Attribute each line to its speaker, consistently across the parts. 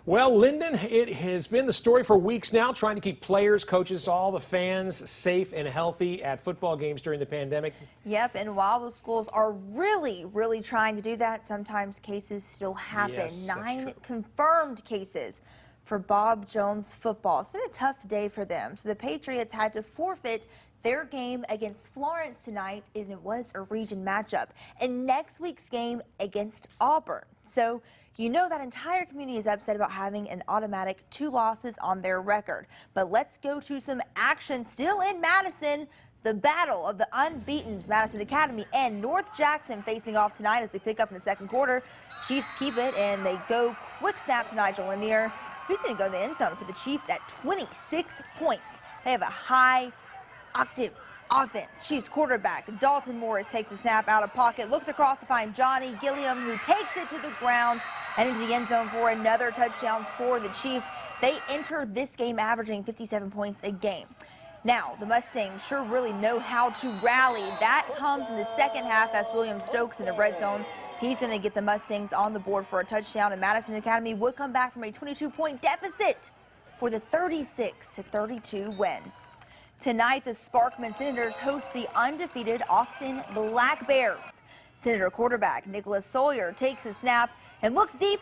Speaker 1: Well, Lyndon, it has been the story for weeks now, trying to keep players, coaches, all the fans safe and healthy at football games during the pandemic.
Speaker 2: Yep, and while the schools are really trying to do that, sometimes cases still happen.
Speaker 1: Yes,
Speaker 2: 9 confirmed cases for Bob Jones football. It's been a tough day for them. So the Patriots had to forfeit their game against Florence tonight, and it was a region matchup. And next week's game against Auburn. So you know that entire community is upset about having an automatic 2 losses on their record. But let's go to some action still in Madison. The battle of the unbeaten Madison Academy and North Jackson facing off tonight as we pick up in the second quarter. Chiefs keep it, and they go quick snap to Nigel Lanier. He's going to go in the end zone for the Chiefs at 26 points. They have a high octave offense. Chiefs quarterback Dalton Morris takes a snap out of pocket, looks across to find Johnny Gilliam, who takes it to the ground and into the end zone for another touchdown for the Chiefs. They enter this game averaging 57 points a game. Now, the Mustangs sure really know how to rally. That comes in the second half as William Stokes in the red zone. He's going to get the Mustangs on the board for a touchdown, and Madison Academy would come back from a 22-point deficit for the 36-32 win. Tonight, the Sparkman Senators host the undefeated Austin Black Bears. Senator quarterback Nicholas Sawyer takes a snap and looks deep.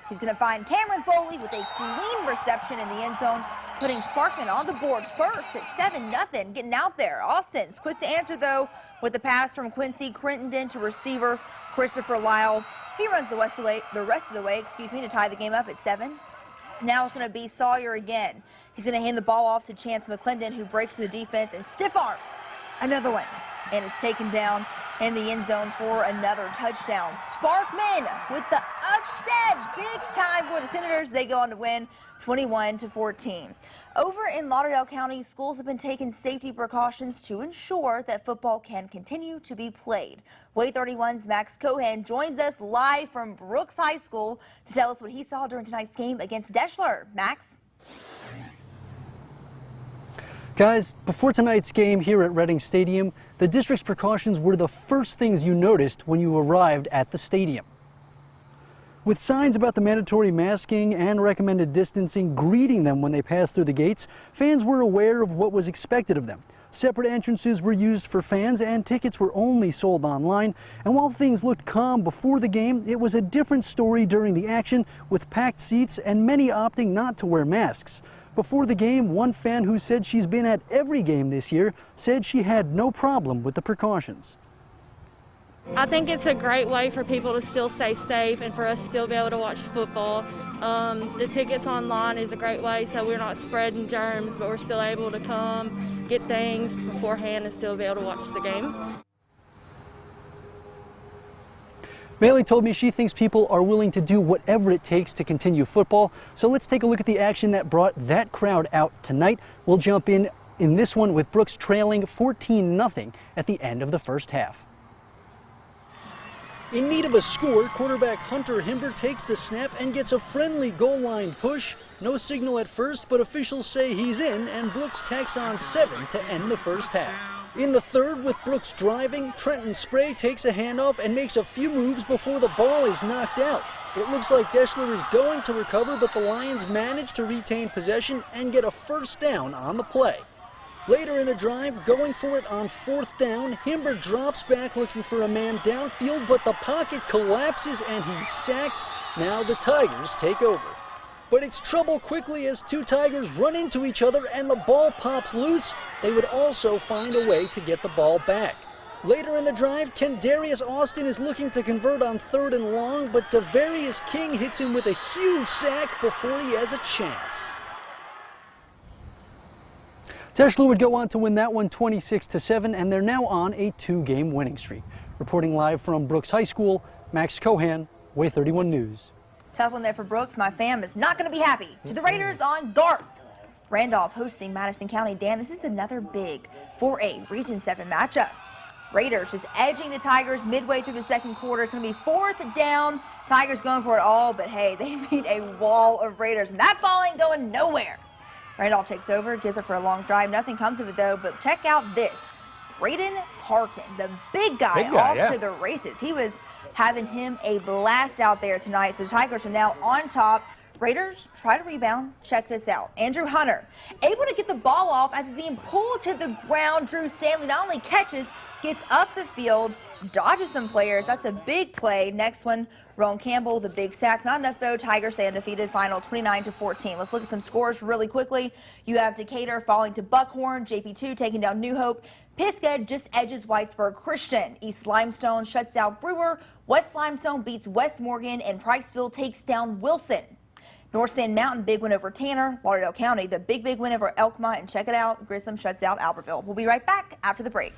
Speaker 2: He's going to find Cameron Foley with a clean reception in the end zone, putting Sparkman on the board first at 7-0, getting out there. Austin's quick to answer, though, with the pass from Quincy Crittenden to receiver Christopher Lyle. He runs the rest of the way, to tie the game up at 7. Now it's going to be Sawyer again. He's going to hand the ball off to Chance McClendon, who breaks through the defense and stiff arms another one, and is taken down in the end zone for another touchdown. Sparkman with the upset, big time for the Senators. They go on to win 21-14. Over in Lauderdale County, schools have been taking safety precautions to ensure that football can continue to be played. Wave 31's Max Cohen joins us live from Brooks High School to tell us what he saw during tonight's game against Deshler. Max?
Speaker 3: Guys, before tonight's game here at Reading Stadium, the district's precautions were the first things you noticed when you arrived at the stadium. With signs about the mandatory masking and recommended distancing greeting them when they passed through the gates, fans were aware of what was expected of them. Separate entrances were used for fans and tickets were only sold online. And while things looked calm before the game, it was a different story during the action, with packed seats and many opting not to wear masks. Before the game, one fan who said she's been at every game this year said she had no problem with the precautions.
Speaker 4: I think it's a great way for people to still stay safe and for us to still be able to watch football. The tickets online is a great way, so we're not spreading germs, but we're still able to come, get things beforehand and still be able to watch the game.
Speaker 3: Bailey told me she thinks people are willing to do whatever it takes to continue football. So let's take a look at the action that brought that crowd out tonight. We'll jump in this one with Brooks trailing 14-0 at the end of the first half. In need of a score, quarterback Hunter Himber takes the snap and gets a friendly goal line push. No signal at first, but officials say he's in, and Brooks tacks on 7 to end the first half. In the third, with Brooks driving, Trenton Spray takes a handoff and makes a few moves before the ball is knocked out. It looks like Deshler is going to recover, but the Lions manage to retain possession and get a first down on the play. Later in the drive, going for it on 4th down, Himber drops back looking for a man downfield, but the pocket collapses and he's sacked. Now the Tigers take over. But it's trouble quickly as 2 Tigers run into each other and the ball pops loose. They would also find a way to get the ball back. Later in the drive, Kendarius Austin is looking to convert on 3rd and long, but Devarius King hits him with a huge sack before he has a chance. Deshler would go on to win that one 26-7, and they're now on a 2-game winning streak. Reporting live from Brooks High School, Max Cohan, Wave 31 News.
Speaker 2: Tough one there for Brooks. My fam is not going to be happy. To the Raiders on Garth. Randolph hosting Madison County. Dan, this is another big 4A Region 7 matchup. Raiders just edging the Tigers midway through the second quarter. It's going to be 4th down. Tigers going for it all, but hey, they beat a wall of Raiders, and that ball ain't going nowhere. Randolph takes over, gives it for a long drive. Nothing comes of it, though, but check out this. Braden Parton, the big guy off to the races. He was having him a blast out there tonight, so the Tigers are now on top. Raiders try to rebound. Check this out. Andrew Hunter able to get the ball off as he's being pulled to the ground. Drew Stanley not only catches, gets up the field, dodges some players. That's a big play. Next one, Rowan Campbell, the big sack. Not enough though. Tigers stay undefeated, final 29-14. Let's look at some scores really quickly. You have Decatur falling to Buckhorn. JP2 taking down New Hope. Pisgah just edges Whitesburg Christian. East Limestone shuts out Brewer. West Limestone beats West Morgan, and Priceville takes down Wilson. North Sand Mountain, big win over Tanner. Lauderdale County, the big win over Elkmont. And check it out, Grissom shuts out Albertville. We'll be right back after the break.